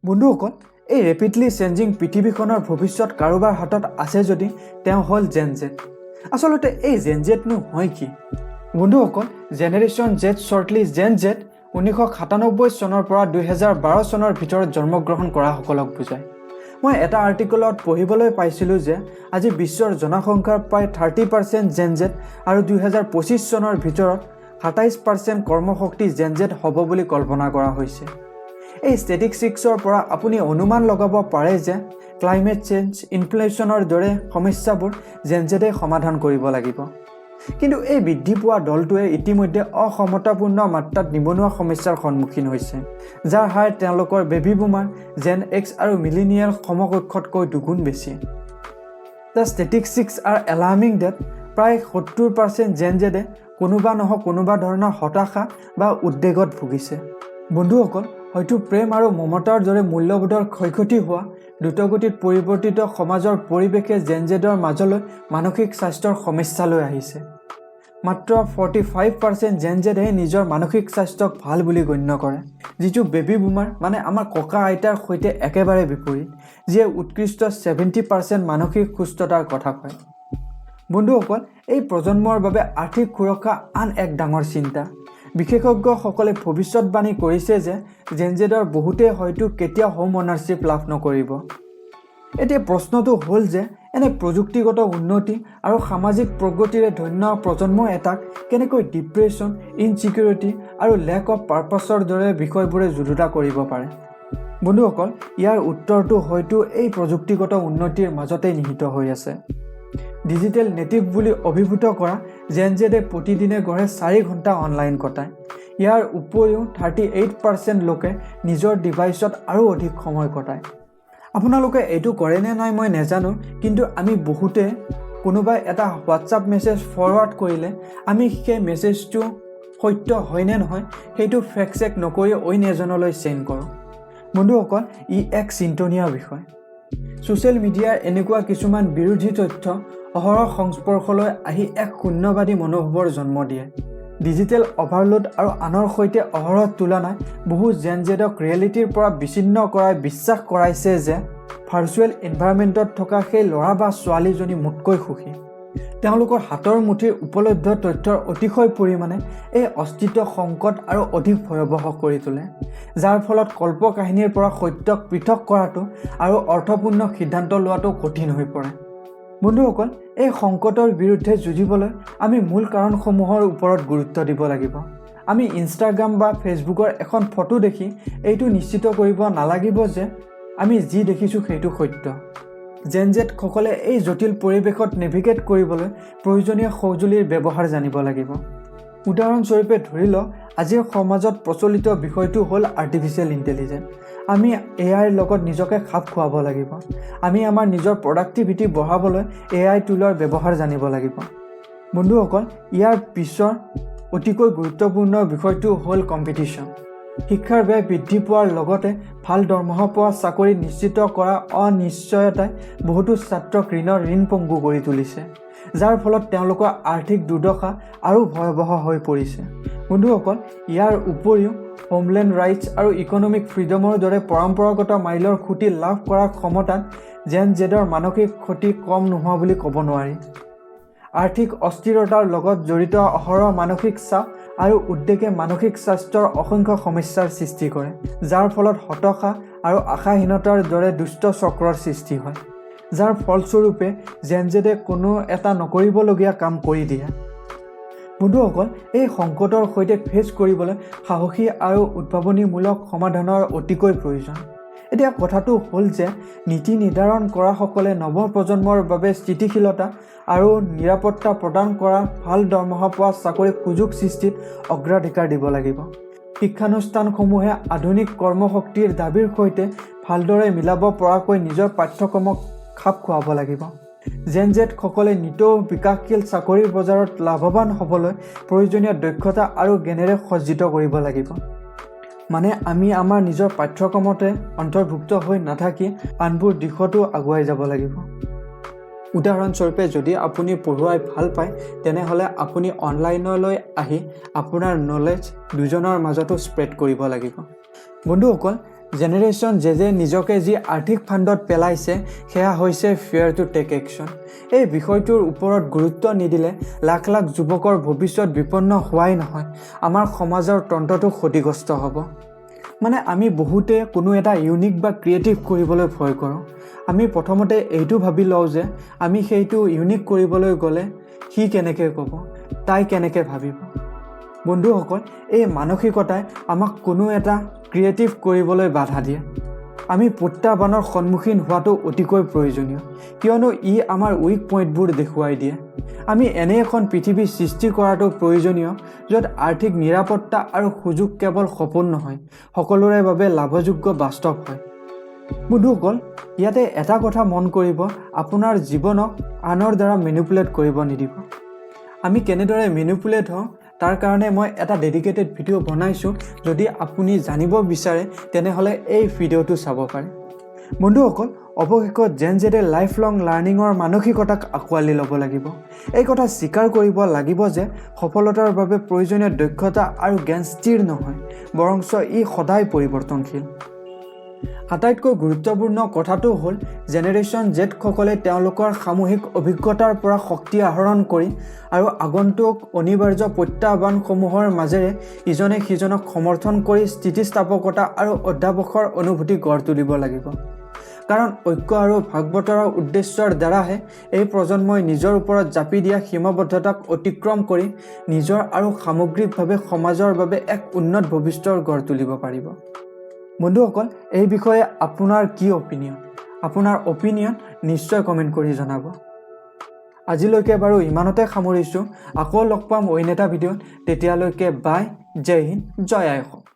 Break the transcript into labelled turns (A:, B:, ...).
A: বন্ধুসকল, এই rapidly changing পৃথিৱীখনৰ ভৱিষ্যত কাৰোবাৰ হাতত আছে যদি তেওঁ হ'ল জেন জেড। আচলতে এই জেন জেডনো হয় কি? বন্ধুসকল, জেনেৰেশ্যন জেড শ্বৰ্টলি জেন জেড 1997 চনৰ পৰা 2012 চনৰ ভিতৰত জন্মগ্ৰহণ কৰাসকলক বুজায়। মই এটা আৰ্টিকলত পঢ়িবলৈ পাইছিলোঁ যে আজি বিশ্বৰ জনসংখ্যাৰ প্ৰায় 30% জেন জেড আৰু 2025 চনৰ ভিতৰত 27% কৰ্মশক্তি জেন জেড হ'ব বুলি কল্পনা কৰা হৈছে। এই ষ্টেটিষ্টিক্সৰ পৰা আপুনি অনুমান লগাব পাৰে যে ক্লাইমেট চেঞ্জ, ইনফ্লেশ্যনৰ দৰে সমস্যাবোৰ জেন জেডে সমাধান কৰিব লাগিব। কিন্তু এই বৃদ্ধি পোৱা দলটোৱে ইতিমধ্যে অসমতাপূৰ্ণ মাত্ৰাত নিবনুৱা সমস্যাৰ সন্মুখীন হৈছে, যাৰ হাৰ তেওঁলোকৰ বেবী বুমাৰ, জেন এক্স আৰু মিলেনিয়েল সমকক্ষতকৈ দুগুণ বেছি। দ্য ষ্টেটিষ্টিক্স আৰ এলাৰ্মিং ডেট প্ৰায় 70% জেন জেডে কোনোবা নহয় কোনোবা ধৰণৰ হতাশা বা উদ্বেগত ভুগিছে। বন্ধুসকল, হয়তো প্ৰেম আৰু মমতাৰ দৰে মূল্যবোধৰ ক্ষয়ক্ষতি হোৱা, দ্ৰুতগতিত পৰিৱৰ্তিত সমাজৰ পৰিৱেশে জেন জেডৰ মাজলৈ মানসিক স্বাস্থ্যৰ সমস্যা লৈ আহিছে। মাত্ৰ 45% জেন জেডে নিজৰ মানসিক স্বাস্থ্যক ভাল বুলি গণ্য কৰে, যিটো বেবী বুমাৰ মানে আমাৰ ককা আইতাৰ সৈতে একেবাৰে বিপৰীত, যিয়ে উৎকৃষ্ট 70% মানসিক সুস্থতাৰ কথা কয়। বন্ধুসকল, এই প্ৰজন্মৰ বাবে আৰ্থিক সুৰক্ষা আন এক ডাঙৰ চিন্তা। বিশেষজ্ঞসকলে ভৱিষ্যতবাণী কৰিছে যে জেন জেডৰ বহুতেই হয়তো কেতিয়াও হোম অনাৰশ্বিপ লাভ নকৰিব। এতিয়া প্ৰশ্নটো হ'ল যে এনে প্ৰযুক্তিগত উন্নতি আৰু সামাজিক প্ৰগতিৰে ধন্য প্ৰজন্ম এটাক কেনেকৈ ডিপ্ৰেশ্যন, ইনচিকিউৰিটি আৰু লেক অফ পাৰ্পাছৰ দৰে বিষয়বোৰে যুঁজোতা কৰিব পাৰে। বন্ধুসকল, ইয়াৰ উত্তৰটো হয়তো এই প্ৰযুক্তিগত উন্নতিৰ মাজতেই নিহিত হৈ আছে। ডিজিটেল নেটিভ বুলি অভিভূত কৰা জেন জেডে প্ৰতিদিনে গড়ে 4 ঘণ্টা অনলাইন কটায়। ইয়াৰ উপৰিও 38% লোকে নিজৰ ডিভাইচত আৰু অধিক সময় কটায়। আপোনালোকে এইটো কৰে নে নাই মই নাজানো, কিন্তু আমি বহুতে কোনোবাই এটা হোৱাটছআপ মেছেজ ফৰৱাৰ্ড কৰিলে আমি সেই মেছেজটো সত্য হয় নে নহয় সেইটো ফেক্ট চেক নকৰি অইন এজনলৈ চেণ্ড কৰোঁ। বন্ধুসকল, ই এক চিন্তনীয় বিষয়। ছ'চিয়েল মিডিয়াৰ এনেকুৱা কিছুমান বিৰোধী তথ্য অহৰহ সংস্পৰ্শলৈ আহি এক শূন্যবাদী মনোভাৱৰ জন্ম দিয়ে। ডিজিটেল অভাৰলোড আৰু আনৰ সৈতে অহৰহ তুলনাই বহু জেন জেডক ৰিয়েলিটিৰ পৰা বিচ্ছিন্ন কৰাই বিশ্বাস কৰাইছে যে ভাৰ্চুৱেল এনভাইৰনমেণ্টত থকা সেই ল'ৰা বা ছোৱালীজনী মোতকৈ সুখী। তেওঁলোকৰ হাতৰ মুঠিৰ উপলব্ধ তথ্যৰ অতিশয় পৰিমাণে এই অস্তিত্ব সংকট আৰু অধিক ভয়াৱহ কৰি তোলে, যাৰ ফলত কল্পকাহিনীৰ পৰা সত্যক পৃথক কৰাটো আৰু অৰ্থপূৰ্ণ সিদ্ধান্ত লোৱাটো কঠিন হৈ পৰে। বন্ধুসকল, এই সংকটৰ বিৰুদ্ধে যুঁজিবলৈ আমি মূল কাৰণসমূহৰ ওপৰত গুৰুত্ব দিব লাগিব। আমি ইনষ্টাগ্ৰাম বা ফেচবুকৰ এখন ফটো দেখি এইটো নিশ্চিত কৰিব নালাগিব যে আমি যি দেখিছোঁ সেইটো সত্য। জেন জেডসকলে এই জটিল পৰিৱেশত নেভিগেট কৰিবলৈ প্ৰয়োজনীয় সঁজুলিৰ ব্যৱহাৰ জানিব লাগিব। উদাহৰণস্বৰূপে ধৰি লওক, আজিৰ সমাজত প্ৰচলিত বিষয়টো হ'ল আৰ্টিফিচিয়েল ইণ্টেলিজেঞ্চ। আমি এআইৰ লগত নিজকে খাপ খুৱাব লাগিব। আমি আমাৰ নিজৰ প্ৰডাক্টিভিটি বঢ়াবলৈ এআই টুলৰ ব্যৱহাৰ জানিব লাগিব। বন্ধুসকল, ইয়াৰ পিছৰ অতিকৈ গুৰুত্বপূৰ্ণ বিষয়টো হ'ল কম্পিটিশ্যন। শিক্ষাৰ ব্যয় বৃদ্ধি পোৱাৰ লগতে ভাল দৰমহা পোৱা চাকৰি নিশ্চিত কৰা অনিশ্চয়তাই বহুতো ছাত্ৰক ঋণ পংগু কৰি তুলিছে, যাৰ ফলত তেওঁলোকৰ আৰ্থিক দুৰ্দশা আৰু ভয়াৱহ হৈ পৰিছে। বন্ধুসকল, ইয়াৰ উপৰিও হোমলেণ্ড ৰাইটছ আৰু ইকনমিক ফ্ৰীডমৰ দৰে পৰম্পৰাগত মাইলৰ খুঁটি লাভ কৰাৰ ক্ষমতাত জেন জেডৰ মানসিক ক্ষতি কম নোহোৱা বুলি ক'ব নোৱাৰি। আৰ্থিক অস্থিৰতাৰ লগত জড়িত অহৰহ মানসিক চাপ আৰু উদ্বেগে মানসিক স্বাস্থ্যৰ অসংখ্য সমস্যাৰ সৃষ্টি কৰে, যাৰ ফলত হতাশা আৰু আশাহীনতাৰ দৰে দুষ্ট চক্ৰৰ সৃষ্টি হয়, যাৰ ফলস্বৰূপে জেন জেডে কোনো এটা নকৰিবলগীয়া কাম কৰি দিয়ে। বন্ধুসকল, এই সংকটৰ সৈতে ফেচ কৰিবলৈ সাহসী আৰু উদ্ভাৱনীমূলক সমাধানৰ অতিকৈ প্ৰয়োজন। এতিয়া কথাটো হ'ল যে নীতি নিৰ্ধাৰণ কৰাসকলে নৱপ্ৰজন্মৰ বাবে স্থিতিশীলতা আৰু নিৰাপত্তা প্ৰদান কৰা ভাল দৰমহা পোৱা চাকৰি সুযোগ সৃষ্টিত অগ্ৰাধিকাৰ দিব লাগিব। শিক্ষানুষ্ঠানসমূহে আধুনিক কৰ্মশক্তিৰ দাবীৰ সৈতে ভালদৰে মিলাব পৰাকৈ নিজৰ পাঠ্যক্ৰমক খাপ খুৱাব লাগিব। জেন জেডসকলে নিতৌ বিকাশশীল চাকৰিৰ বজাৰত লাভৱান হ'বলৈ প্ৰয়োজনীয় দক্ষতা আৰু জ্ঞানেৰে সজ্জিত কৰিব লাগিব। মানে আমি আমাৰ নিজৰ পাঠ্যক্ৰমতে অন্তৰ্ভুক্ত হৈ নাথাকি আনবোৰ দিশতো আগুৱাই যাব লাগিব। উদাহৰণস্বৰূপে, যদি আপুনি পঢ়ুৱাই ভাল পায় তেনেহ'লে আপুনি অনলাইনলৈ আহি আপোনাৰ নলেজ দুজনৰ মাজতো স্প্ৰেড কৰিব লাগিব। বন্ধুসকল, জেনেৰেশ্যন জেজে নিজকে যি আৰ্থিক ফাণ্ডত পেলাইছে সেয়া হৈছে ফেয়াৰ টু টেক একশ্যন। এই বিষয়টোৰ ওপৰত গুৰুত্ব নিদিলে লাখ লাখ যুৱকৰ ভৱিষ্যত বিপন্ন হোৱাই নহয়, আমাৰ সমাজৰ তন্ত্ৰটো ক্ষতিগ্ৰস্ত হ'ব। মানে আমি বহুতে কোনো এটা ইউনিক বা ক্ৰিয়েটিভ কৰিবলৈ ভয় কৰোঁ। আমি প্ৰথমতে এইটো ভাবি লওঁ যে আমি সেইটো ইউনিক কৰিবলৈ গ'লে সি কেনেকৈ ক'ব, তাই কেনেকৈ ভাবিব। বন্ধুসকল, এই মানসিকতাই আমাক কোনো এটা ক্ৰিয়েটিভ কৰিবলৈ বাধা দিয়ে। আমি প্ৰত্যাহ্বানৰ সন্মুখীন হোৱাটো অতিকৈ প্ৰয়োজনীয়, কিয়নো ই আমাৰ উইক পইণ্টবোৰ দেখুৱাই দিয়ে। আমি এনে এখন পৃথিৱী সৃষ্টি কৰাটো প্ৰয়োজনীয় য'ত আৰ্থিক নিৰাপত্তা আৰু সুযোগ কেৱল সপোন নহয়, সকলোৰে বাবে লাভযোগ্য বাস্তৱ হয়। বন্ধুসকল, ইয়াতে এটা কথা মন কৰিব, আপোনাৰ জীৱনক আনৰ দ্বাৰা মেনিপুলেট কৰিব নিদিব। আমি কেনেদৰে মেনিপুলেট হওঁ তাৰ কাৰণে মই এটা ডেডিকেটেড ভিডিঅ' বনাইছোঁ। যদি আপুনি জানিব বিচাৰে তেনেহ'লে এই ভিডিঅ'টো চাব পাৰে। বন্ধুসকল, অৱশেষত জেন জেডে লাইফ লং লাৰ্ণিঙৰ মানসিকতাক আঁকোৱালি ল'ব লাগিব। এই কথা স্বীকাৰ কৰিব লাগিব যে সফলতাৰ বাবে প্ৰয়োজনীয় দক্ষতা আৰু জ্ঞান স্থিৰ নহয়, বৰঞ্চ ই সদায় পৰিৱৰ্তনশীল। আটাইতকৈ গুৰুত্বপূৰ্ণ কথাটো হ'ল জেনেৰেশ্যন জেডসকলে তেওঁলোকৰ সামূহিক অভিজ্ঞতাৰ পৰা শক্তি আহৰণ কৰি আৰু আগন্তুক অনিবাৰ্য প্ৰত্যাহ্বানসমূহৰ মাজেৰে ইজনে সিজনক সমৰ্থন কৰি স্থিতিস্থাপকতা আৰু অধ্যাৱসায়ৰ অনুভূতি গঢ় তুলিব লাগিব। কাৰণ ঐক্য আৰু ভাগ বতৰাৰ উদ্দেশ্যৰ দ্বাৰাহে এই প্ৰজন্মই নিজৰ ওপৰত জাপি দিয়া সীমাবদ্ধতাক অতিক্ৰম কৰি নিজৰ আৰু সামগ্ৰিকভাৱে সমাজৰ বাবে এক উন্নত ভৱিষ্যত গঢ় তুলিব পাৰিব। বন্ধুসকল, এই বিষয়ে আপোনাৰ কি অপিনিয়ন? আপোনাৰ অপিনিয়ন নিশ্চয় কমেণ্ট কৰি জনাব। আজিলৈকে বাৰু ইমানতে সামৰিছোঁ। আকৌ লগ পাম অইন এটা ভিডিঅ'ত। তেতিয়ালৈকে বাই, জয় হিন্দ, জয় আই অসম।